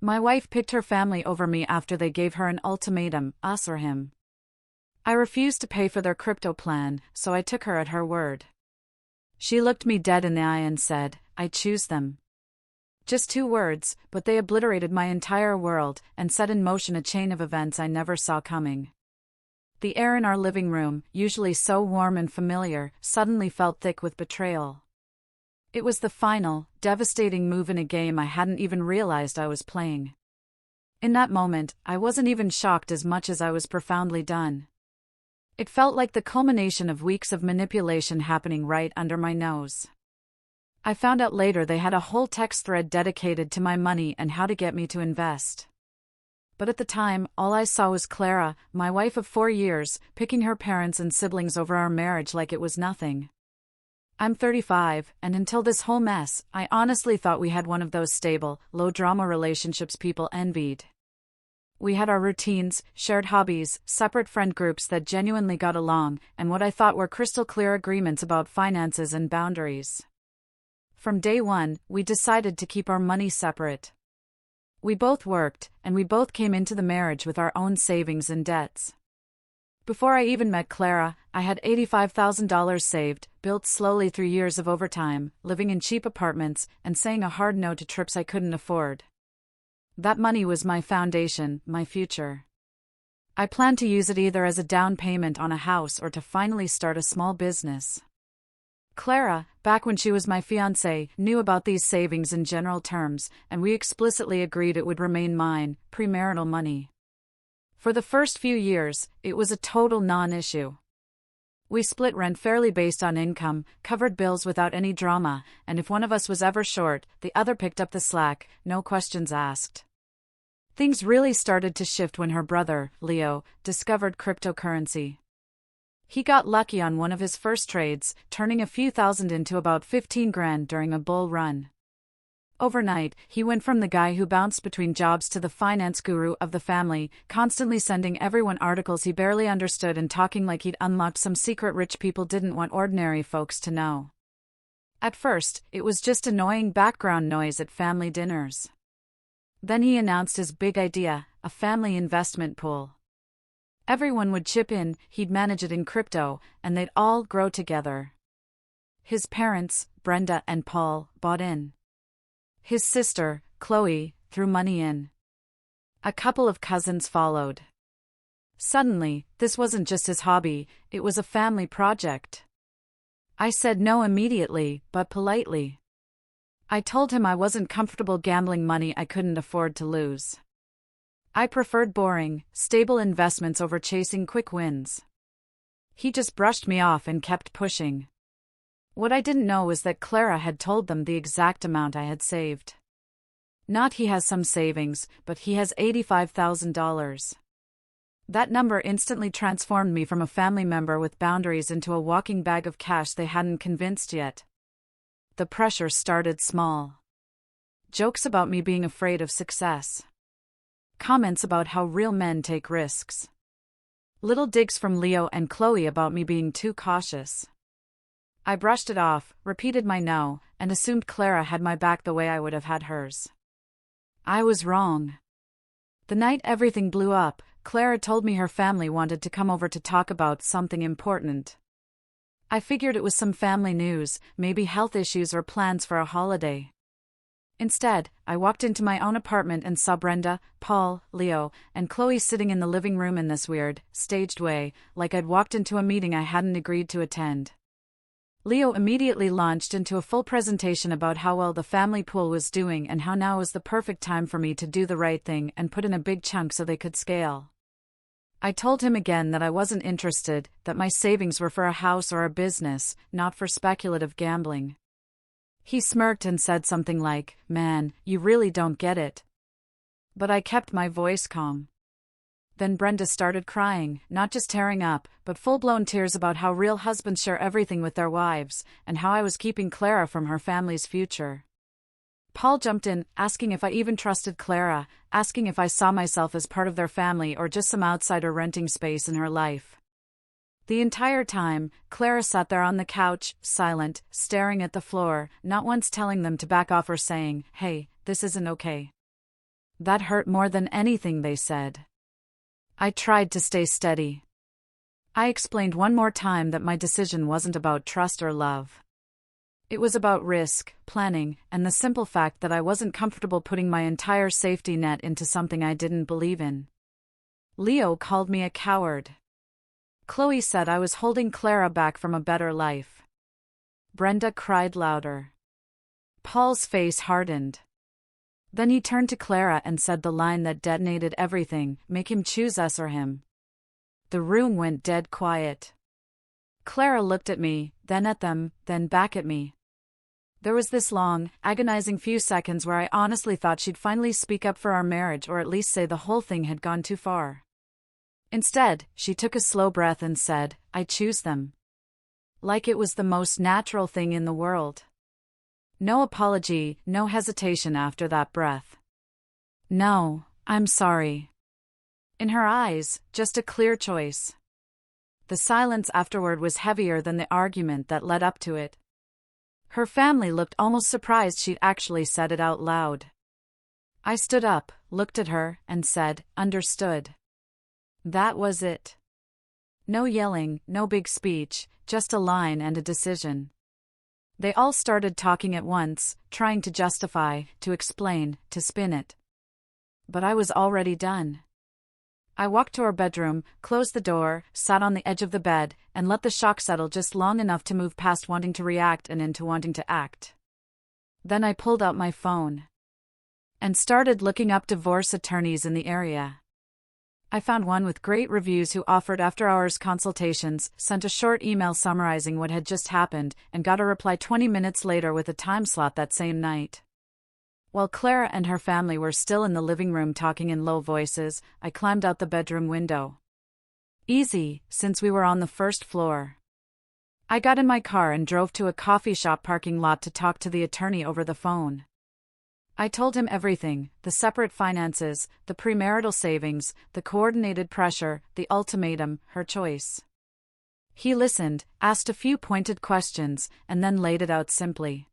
My wife picked her family over me after they gave her an ultimatum, us or him. I refused to pay for their crypto plan, so I took her at her word. She looked me dead in the eye and said, "I choose them." Just 2 words, but they obliterated my entire world and set in motion a chain of events I never saw coming. The air in our living room, usually so warm and familiar, suddenly felt thick with betrayal. It was the final, devastating move in a game I hadn't even realized I was playing. In that moment, I wasn't even shocked as much as I was profoundly done. It felt like the culmination of weeks of manipulation happening right under my nose. I found out later they had a whole text thread dedicated to my money and how to get me to invest. But at the time, all I saw was Clara, my wife of 4 years, picking her parents and siblings over our marriage like it was nothing. I'm 35, and until this whole mess, I honestly thought we had one of those stable, low-drama relationships people envied. We had our routines, shared hobbies, separate friend groups that genuinely got along, and what I thought were crystal clear agreements about finances and boundaries. From day one, we decided to keep our money separate. We both worked, and we both came into the marriage with our own savings and debts. Before I even met Clara, I had $85,000 saved, built slowly through years of overtime, living in cheap apartments, and saying a hard no to trips I couldn't afford. That money was my foundation, my future. I planned to use it either as a down payment on a house or to finally start a small business. Clara, back when she was my fiancée, knew about these savings in general terms, and we explicitly agreed it would remain mine, premarital money. For the first few years, it was a total non-issue. We split rent fairly based on income, covered bills without any drama, and if one of us was ever short, the other picked up the slack, no questions asked. Things really started to shift when her brother, Leo, discovered cryptocurrency. He got lucky on one of his first trades, turning a few thousand into about 15 grand during a bull run. Overnight, he went from the guy who bounced between jobs to the finance guru of the family, constantly sending everyone articles he barely understood and talking like he'd unlocked some secret rich people didn't want ordinary folks to know. At first, it was just annoying background noise at family dinners. Then he announced his big idea, a family investment pool. Everyone would chip in, he'd manage it in crypto, and they'd all grow together. His parents, Brenda and Paul, bought in. His sister, Chloe, threw money in. A couple of cousins followed. Suddenly, this wasn't just his hobby, it was a family project. I said no immediately, but politely. I told him I wasn't comfortable gambling money I couldn't afford to lose. I preferred boring, stable investments over chasing quick wins. He just brushed me off and kept pushing. What I didn't know was that Clara had told them the exact amount I had saved. Not he has some savings, but he has $85,000. That number instantly transformed me from a family member with boundaries into a walking bag of cash they hadn't convinced yet. The pressure started small. Jokes about me being afraid of success. Comments about how real men take risks. Little digs from Leo and Chloe about me being too cautious. I brushed it off, repeated my no, and assumed Clara had my back the way I would have had hers. I was wrong. The night everything blew up, Clara told me her family wanted to come over to talk about something important. I figured it was some family news, maybe health issues or plans for a holiday. Instead, I walked into my own apartment and saw Brenda, Paul, Leo, and Chloe sitting in the living room in this weird, staged way, like I'd walked into a meeting I hadn't agreed to attend. Leo immediately launched into a full presentation about how well the family pool was doing and how now was the perfect time for me to do the right thing and put in a big chunk so they could scale. I told him again that I wasn't interested, that my savings were for a house or a business, not for speculative gambling. He smirked and said something like, "Man, you really don't get it." But I kept my voice calm. Then Brenda started crying, not just tearing up, but full-blown tears about how real husbands share everything with their wives, and how I was keeping Clara from her family's future. Paul jumped in, asking if I even trusted Clara, asking if I saw myself as part of their family or just some outsider renting space in her life. The entire time, Clara sat there on the couch, silent, staring at the floor, not once telling them to back off or saying, "Hey, this isn't okay." That hurt more than anything they said. I tried to stay steady. I explained one more time that my decision wasn't about trust or love. It was about risk, planning, and the simple fact that I wasn't comfortable putting my entire safety net into something I didn't believe in. Leo called me a coward. Chloe said I was holding Clara back from a better life. Brenda cried louder. Paul's face hardened. Then he turned to Clara and said the line that detonated everything, make him choose us or him. The room went dead quiet. Clara looked at me, then at them, then back at me. There was this long, agonizing few seconds where I honestly thought she'd finally speak up for our marriage or at least say the whole thing had gone too far. Instead, she took a slow breath and said, I choose them. Like it was the most natural thing in the world. No apology, no hesitation after that breath. No, I'm sorry. In her eyes, just a clear choice. The silence afterward was heavier than the argument that led up to it. Her family looked almost surprised she'd actually said it out loud. I stood up, looked at her, and said, understood. That was it. No yelling, no big speech, just a line and a decision. They all started talking at once, trying to justify, to explain, to spin it. But I was already done. I walked to our bedroom, closed the door, sat on the edge of the bed, and let the shock settle just long enough to move past wanting to react and into wanting to act. Then I pulled out my phone and started looking up divorce attorneys in the area. I found one with great reviews who offered after-hours consultations, sent a short email summarizing what had just happened, and got a reply 20 minutes later with a time slot that same night. While Clara and her family were still in the living room talking in low voices, I climbed out the bedroom window. Easy, since we were on the first floor. I got in my car and drove to a coffee shop parking lot to talk to the attorney over the phone. I told him everything, the separate finances, the premarital savings, the coordinated pressure, the ultimatum, her choice. He listened, asked a few pointed questions, and then laid it out simply.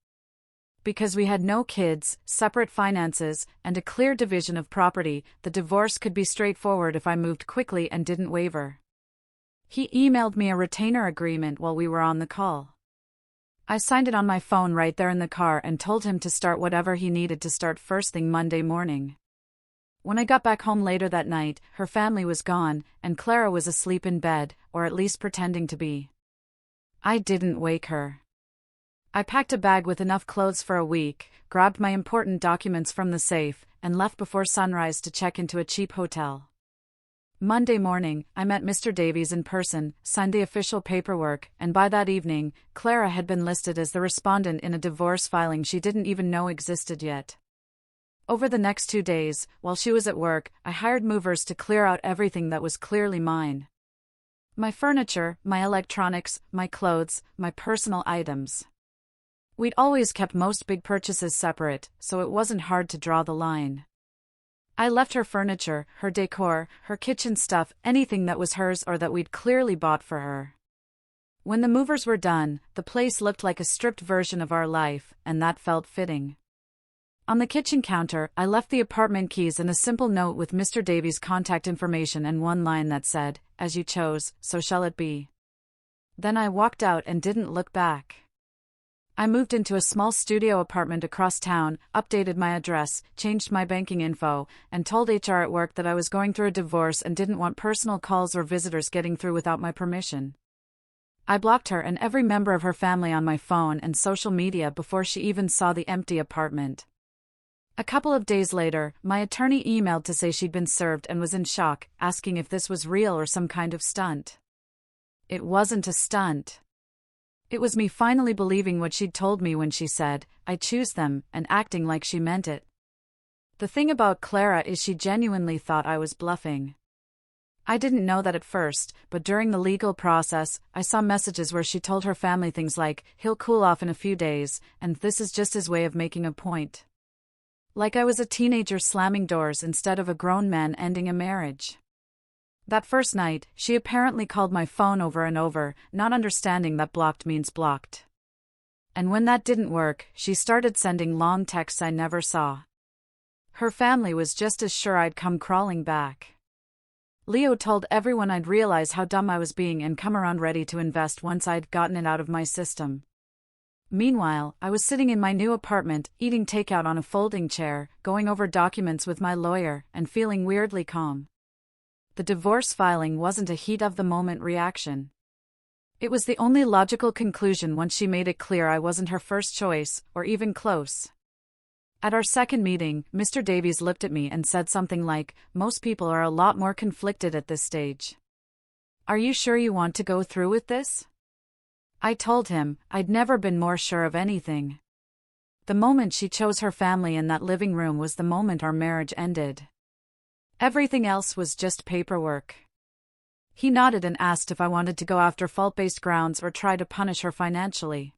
Because we had no kids, separate finances, and a clear division of property, the divorce could be straightforward if I moved quickly and didn't waver. He emailed me a retainer agreement while we were on the call. I signed it on my phone right there in the car and told him to start whatever he needed to start first thing Monday morning. When I got back home later that night, her family was gone, and Clara was asleep in bed, or at least pretending to be. I didn't wake her. I packed a bag with enough clothes for a week, grabbed my important documents from the safe, and left before sunrise to check into a cheap hotel. Monday morning, I met Mr. Davies in person, signed the official paperwork, and by that evening, Clara had been listed as the respondent in a divorce filing she didn't even know existed yet. Over the next 2 days, while she was at work, I hired movers to clear out everything that was clearly mine. My furniture, my electronics, my clothes, my personal items. We'd always kept most big purchases separate, so it wasn't hard to draw the line. I left her furniture, her decor, her kitchen stuff, anything that was hers or that we'd clearly bought for her. When the movers were done, the place looked like a stripped version of our life, and that felt fitting. On the kitchen counter, I left the apartment keys and a simple note with Mr. Davies' contact information and one line that said, "As you chose, so shall it be." Then I walked out and didn't look back. I moved into a small studio apartment across town, updated my address, changed my banking info, and told HR at work that I was going through a divorce and didn't want personal calls or visitors getting through without my permission. I blocked her and every member of her family on my phone and social media before she even saw the empty apartment. A couple of days later, my attorney emailed to say she'd been served and was in shock, asking if this was real or some kind of stunt. It wasn't a stunt. It was me finally believing what she'd told me when she said, "I choose them," and acting like she meant it. The thing about Clara is she genuinely thought I was bluffing. I didn't know that at first, but during the legal process, I saw messages where she told her family things like, "He'll cool off in a few days," and "This is just his way of making a point." Like I was a teenager slamming doors instead of a grown man ending a marriage. That first night, she apparently called my phone over and over, not understanding that blocked means blocked. And when that didn't work, she started sending long texts I never saw. Her family was just as sure I'd come crawling back. Leo told everyone I'd realize how dumb I was being and come around ready to invest once I'd gotten it out of my system. Meanwhile, I was sitting in my new apartment, eating takeout on a folding chair, going over documents with my lawyer, and feeling weirdly calm. The divorce filing wasn't a heat-of-the-moment reaction. It was the only logical conclusion once she made it clear I wasn't her first choice, or even close. At our second meeting, Mr. Davies looked at me and said something like, "Most people are a lot more conflicted at this stage. Are you sure you want to go through with this?" I told him I'd never been more sure of anything. The moment she chose her family in that living room was the moment our marriage ended. Everything else was just paperwork. He nodded and asked if I wanted to go after fault-based grounds or try to punish her financially.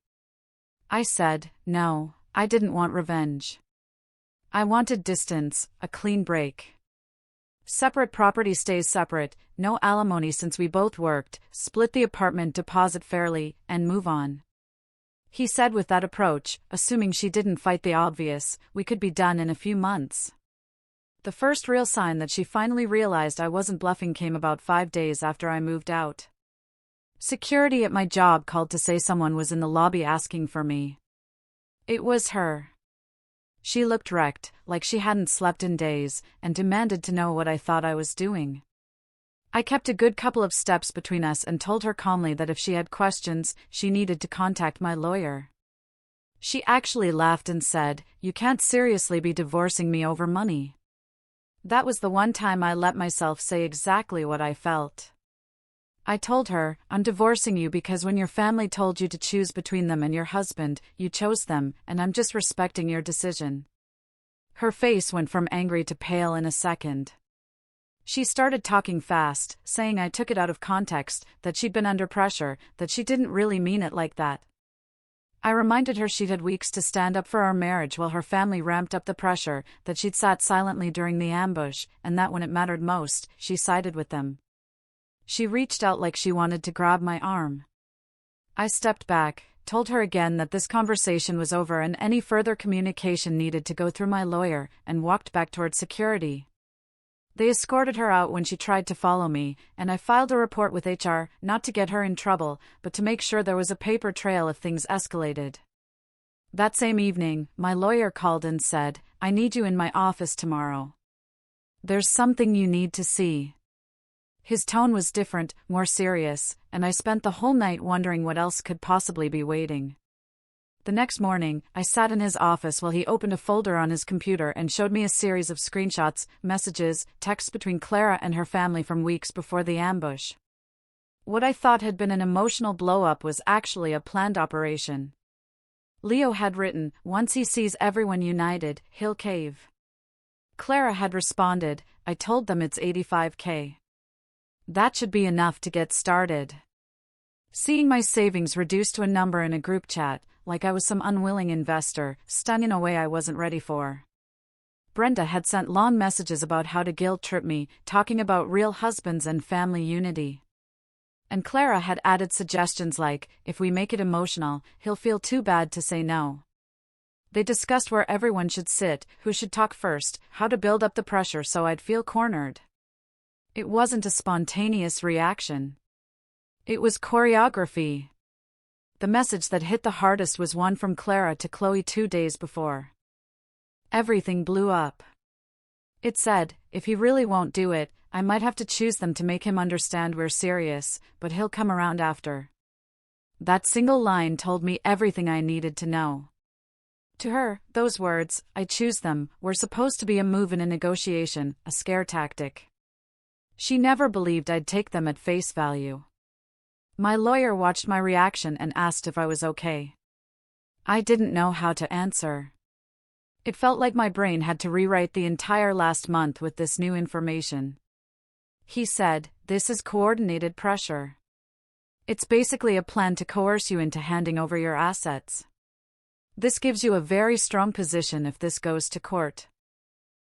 I said, no, I didn't want revenge. I wanted distance, a clean break. Separate property stays separate, no alimony since we both worked, split the apartment deposit fairly, and move on. He said with that approach, assuming she didn't fight the obvious, we could be done in a few months. The first real sign that she finally realized I wasn't bluffing came about 5 days after I moved out. Security at my job called to say someone was in the lobby asking for me. It was her. She looked wrecked, like she hadn't slept in days, and demanded to know what I thought I was doing. I kept a good couple of steps between us and told her calmly that if she had questions, she needed to contact my lawyer. She actually laughed and said, "You can't seriously be divorcing me over money." That was the one time I let myself say exactly what I felt. I told her, "I'm divorcing you because when your family told you to choose between them and your husband, you chose them, and I'm just respecting your decision." Her face went from angry to pale in a second. She started talking fast, saying I took it out of context, that she'd been under pressure, that she didn't really mean it like that. I reminded her she'd had weeks to stand up for our marriage while her family ramped up the pressure, that she'd sat silently during the ambush, and that when it mattered most, she sided with them. She reached out like she wanted to grab my arm. I stepped back, told her again that this conversation was over and any further communication needed to go through my lawyer, and walked back towards security. They escorted her out when she tried to follow me, and I filed a report with HR, not to get her in trouble, but to make sure there was a paper trail if things escalated. That same evening, my lawyer called and said, "I need you in my office tomorrow. There's something you need to see." His tone was different, more serious, and I spent the whole night wondering what else could possibly be waiting. The next morning, I sat in his office while he opened a folder on his computer and showed me a series of screenshots, messages, texts between Clara and her family from weeks before the ambush. What I thought had been an emotional blow-up was actually a planned operation. Leo had written, "Once he sees everyone united, he'll cave." Clara had responded, "I told them it's 85K. That should be enough to get started." Seeing my savings reduced to a number in a group chat, like I was some unwilling investor, stung in a way I wasn't ready for. Brenda had sent long messages about how to guilt-trip me, talking about real husbands and family unity. And Clara had added suggestions like, if we make it emotional, he'll feel too bad to say no. They discussed where everyone should sit, who should talk first, how to build up the pressure so I'd feel cornered. It wasn't a spontaneous reaction. It was choreography. The message that hit the hardest was one from Clara to Chloe 2 days before. Everything blew up. It said, "If he really won't do it, I might have to choose them to make him understand we're serious, but he'll come around after." That single line told me everything I needed to know. To her, those words, "I choose them," were supposed to be a move in a negotiation, a scare tactic. She never believed I'd take them at face value. My lawyer watched my reaction and asked if I was okay. I didn't know how to answer. It felt like my brain had to rewrite the entire last month with this new information. He said, "This is coordinated pressure. It's basically a plan to coerce you into handing over your assets. This gives you a very strong position if this goes to court."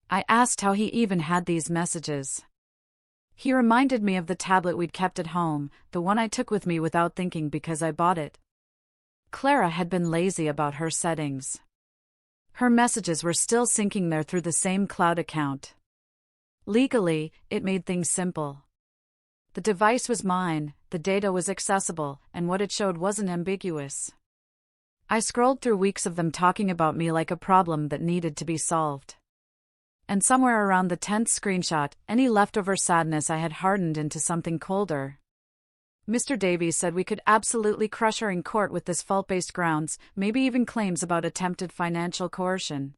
I asked how he even had these messages. He reminded me of the tablet we'd kept at home, the one I took with me without thinking because I bought it. Clara had been lazy about her settings. Her messages were still syncing there through the same cloud account. Legally, it made things simple. The device was mine, the data was accessible, and what it showed wasn't ambiguous. I scrolled through weeks of them talking about me like a problem that needed to be solved. And somewhere around the 10th screenshot, any leftover sadness I had hardened into something colder. Mr. Davies said we could absolutely crush her in court with this fault-based grounds, maybe even claims about attempted financial coercion.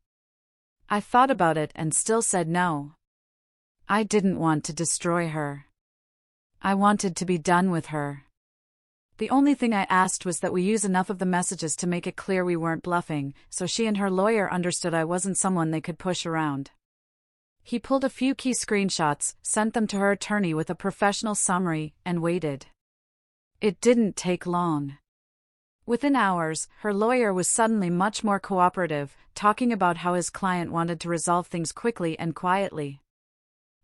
I thought about it and still said no. I didn't want to destroy her. I wanted to be done with her. The only thing I asked was that we use enough of the messages to make it clear we weren't bluffing, so she and her lawyer understood I wasn't someone they could push around. He pulled a few key screenshots, sent them to her attorney with a professional summary, and waited. It didn't take long. Within hours, her lawyer was suddenly much more cooperative, talking about how his client wanted to resolve things quickly and quietly.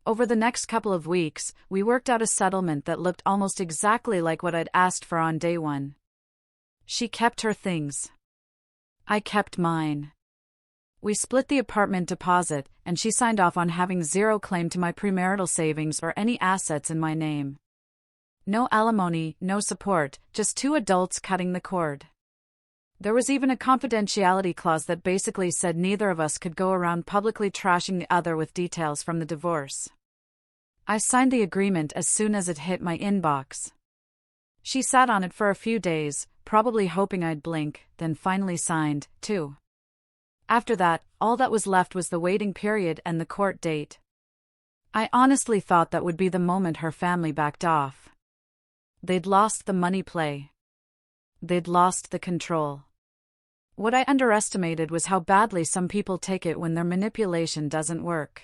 Over the next couple of weeks, we worked out a settlement that looked almost exactly like what I'd asked for on day one. She kept her things. I kept mine. We split the apartment deposit, and she signed off on having zero claim to my premarital savings or any assets in my name. No alimony, no support, just two adults cutting the cord. There was even a confidentiality clause that basically said neither of us could go around publicly trashing the other with details from the divorce. I signed the agreement as soon as it hit my inbox. She sat on it for a few days, probably hoping I'd blink, then finally signed, too. After that, all that was left was the waiting period and the court date. I honestly thought that would be the moment her family backed off. They'd lost the money play. They'd lost the control. What I underestimated was how badly some people take it when their manipulation doesn't work.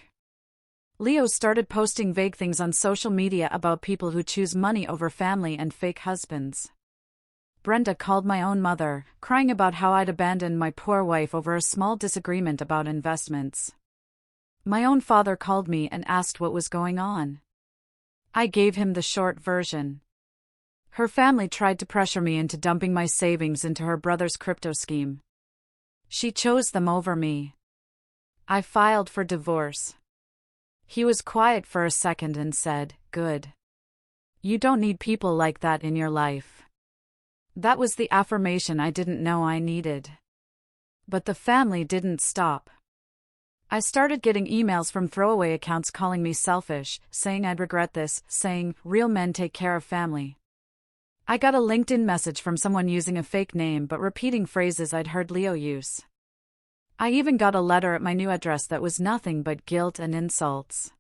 Leo started posting vague things on social media about people who choose money over family and fake husbands. Brenda called my own mother, crying about how I'd abandoned my poor wife over a small disagreement about investments. My own father called me and asked what was going on. I gave him the short version. Her family tried to pressure me into dumping my savings into her brother's crypto scheme. She chose them over me. I filed for divorce. He was quiet for a second and said, "Good. You don't need people like that in your life." That was the affirmation I didn't know I needed. But the family didn't stop. I started getting emails from throwaway accounts calling me selfish, saying I'd regret this, saying, "Real men take care of family." I got a LinkedIn message from someone using a fake name but repeating phrases I'd heard Leo use. I even got a letter at my new address that was nothing but guilt and insults.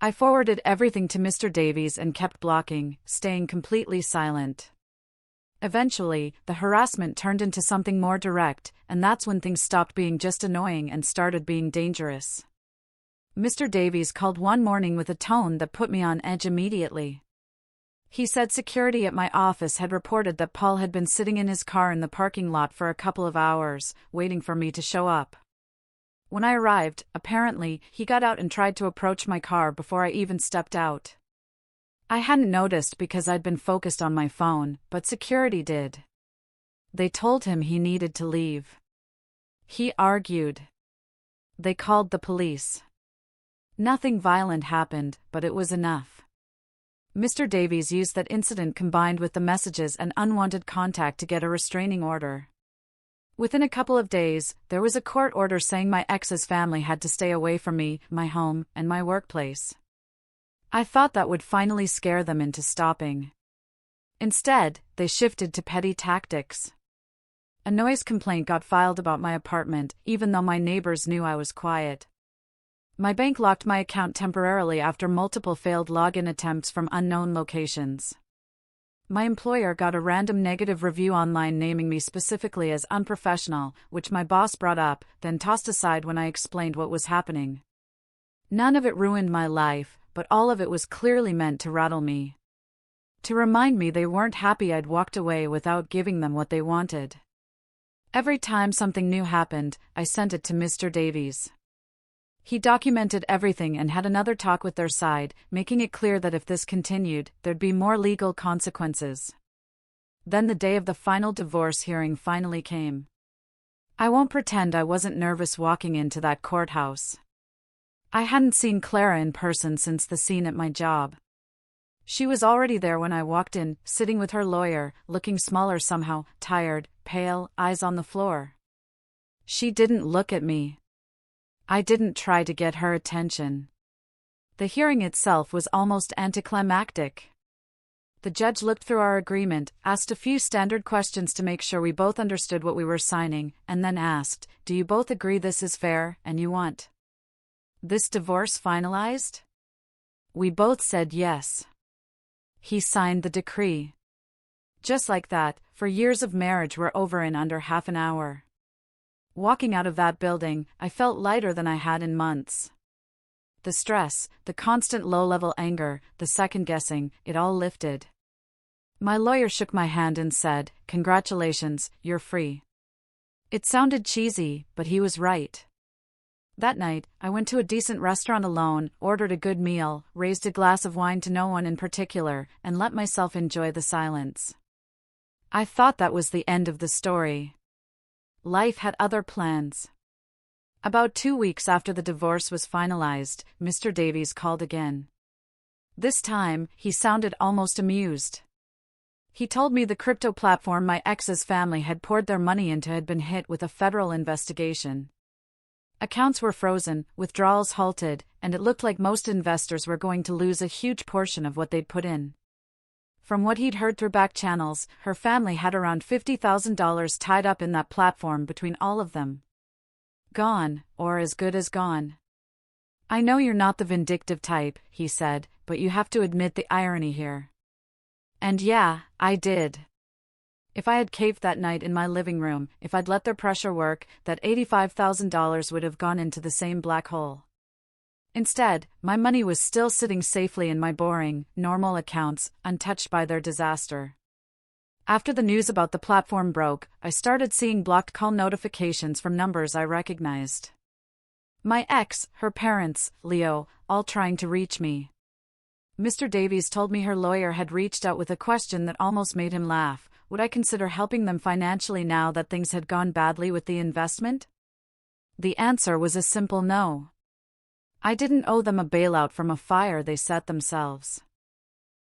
I forwarded everything to Mr. Davies and kept blocking, staying completely silent. Eventually, the harassment turned into something more direct, and that's when things stopped being just annoying and started being dangerous. Mr. Davies called one morning with a tone that put me on edge immediately. He said security at my office had reported that Paul had been sitting in his car in the parking lot for a couple of hours, waiting for me to show up. When I arrived, apparently, he got out and tried to approach my car before I even stepped out. I hadn't noticed because I'd been focused on my phone, but security did. They told him he needed to leave. He argued. They called the police. Nothing violent happened, but it was enough. Mr. Davies used that incident combined with the messages and unwanted contact to get a restraining order. Within a couple of days, there was a court order saying my ex's family had to stay away from me, my home, and my workplace. I thought that would finally scare them into stopping. Instead, they shifted to petty tactics. A noise complaint got filed about my apartment, even though my neighbors knew I was quiet. My bank locked my account temporarily after multiple failed login attempts from unknown locations. My employer got a random negative review online naming me specifically as unprofessional, which my boss brought up, then tossed aside when I explained what was happening. None of it ruined my life, but all of it was clearly meant to rattle me. To remind me they weren't happy I'd walked away without giving them what they wanted. Every time something new happened, I sent it to Mr. Davies. He documented everything and had another talk with their side, making it clear that if this continued, there'd be more legal consequences. Then the day of the final divorce hearing finally came. I won't pretend I wasn't nervous walking into that courthouse. I hadn't seen Clara in person since the scene at my job. She was already there when I walked in, sitting with her lawyer, looking smaller somehow, tired, pale, eyes on the floor. She didn't look at me. I didn't try to get her attention. The hearing itself was almost anticlimactic. The judge looked through our agreement, asked a few standard questions to make sure we both understood what we were signing, and then asked, "Do you both agree this is fair, and you want this divorce finalized?" We both said yes. He signed the decree. Just like that, for years of marriage were over in under half an hour. Walking out of that building, I felt lighter than I had in months. The stress, the constant low-level anger, the second-guessing, it all lifted. My lawyer shook my hand and said, "Congratulations, you're free." It sounded cheesy, but he was right. That night, I went to a decent restaurant alone, ordered a good meal, raised a glass of wine to no one in particular, and let myself enjoy the silence. I thought that was the end of the story. Life had other plans. About 2 weeks after the divorce was finalized, Mr. Davies called again. This time, he sounded almost amused. He told me the crypto platform my ex's family had poured their money into had been hit with a federal investigation. Accounts were frozen, withdrawals halted, and it looked like most investors were going to lose a huge portion of what they'd put in. From what he'd heard through back channels, her family had around $50,000 tied up in that platform between all of them. Gone, or as good as gone. "I know you're not the vindictive type," he said, "but you have to admit the irony here." And yeah, I did. If I had caved that night in my living room, if I'd let their pressure work, that $85,000 would have gone into the same black hole. Instead, my money was still sitting safely in my boring, normal accounts, untouched by their disaster. After the news about the platform broke, I started seeing blocked call notifications from numbers I recognized. My ex, her parents, Leo, all trying to reach me. Mr. Davies told me her lawyer had reached out with a question that almost made him laugh. Would I consider helping them financially now that things had gone badly with the investment? The answer was a simple no. I didn't owe them a bailout from a fire they set themselves.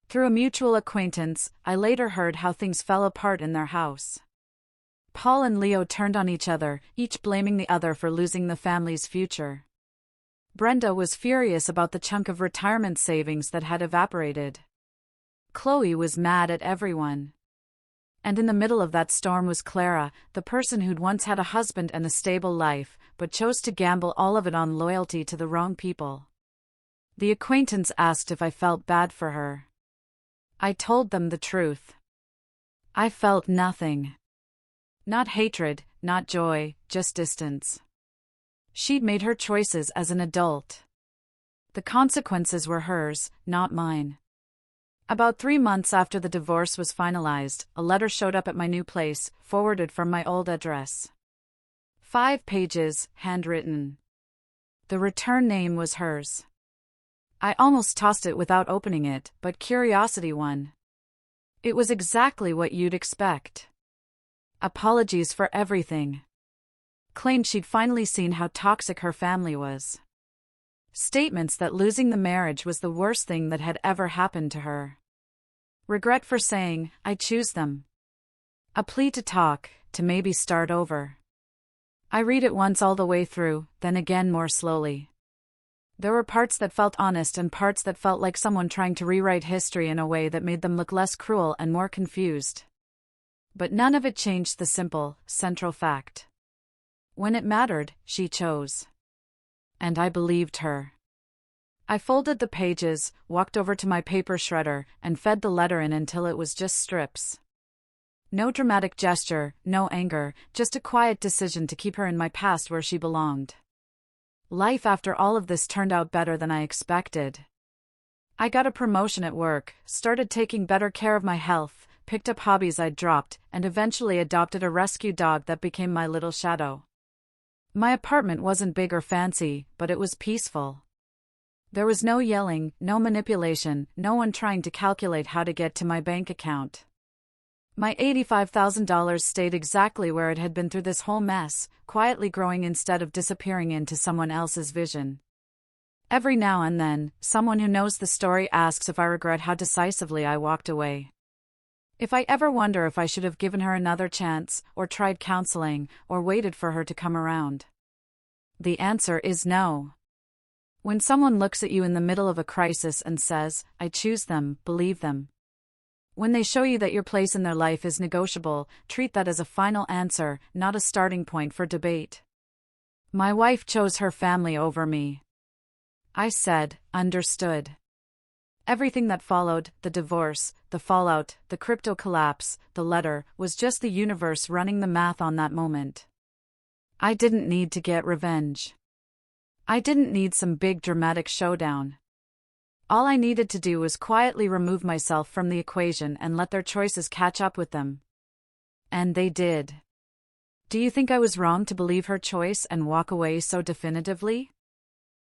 Through a mutual acquaintance, I later heard how things fell apart in their house. Paul and Leo turned on each other, each blaming the other for losing the family's future. Brenda was furious about the chunk of retirement savings that had evaporated. Chloe was mad at everyone. And in the middle of that storm was Clara, the person who'd once had a husband and a stable life, but chose to gamble all of it on loyalty to the wrong people. The acquaintance asked if I felt bad for her. I told them the truth. I felt nothing. Not hatred, not joy, just distance. She'd made her choices as an adult. The consequences were hers, not mine. About 3 months after the divorce was finalized, a letter showed up at my new place, forwarded from my old address. 5 pages, handwritten. The return name was hers. I almost tossed it without opening it, but curiosity won. It was exactly what you'd expect. Apologies for everything. Claimed she'd finally seen how toxic her family was. Statements that losing the marriage was the worst thing that had ever happened to her. Regret for saying, "I choose them." A plea to talk, to maybe start over. I read it once all the way through, then again more slowly. There were parts that felt honest and parts that felt like someone trying to rewrite history in a way that made them look less cruel and more confused. But none of it changed the simple, central fact. When it mattered, she chose. And I believed her. I folded the pages, walked over to my paper shredder, and fed the letter in until it was just strips. No dramatic gesture, no anger, just a quiet decision to keep her in my past where she belonged. Life after all of this turned out better than I expected. I got a promotion at work, started taking better care of my health, picked up hobbies I'd dropped, and eventually adopted a rescue dog that became my little shadow. My apartment wasn't big or fancy, but it was peaceful. There was no yelling, no manipulation, no one trying to calculate how to get to my bank account. My $85,000 stayed exactly where it had been through this whole mess, quietly growing instead of disappearing into someone else's vision. Every now and then, someone who knows the story asks if I regret how decisively I walked away. If I ever wonder if I should have given her another chance, or tried counseling, or waited for her to come around. The answer is no. When someone looks at you in the middle of a crisis and says, "I choose them," believe them. When they show you that your place in their life is negotiable, treat that as a final answer, not a starting point for debate. My wife chose her family over me. I said, understood. Everything that followed, the divorce, the fallout, the crypto collapse, the letter, was just the universe running the math on that moment. I didn't need to get revenge. I didn't need some big dramatic showdown. All I needed to do was quietly remove myself from the equation and let their choices catch up with them. And they did. Do you think I was wrong to believe her choice and walk away so definitively?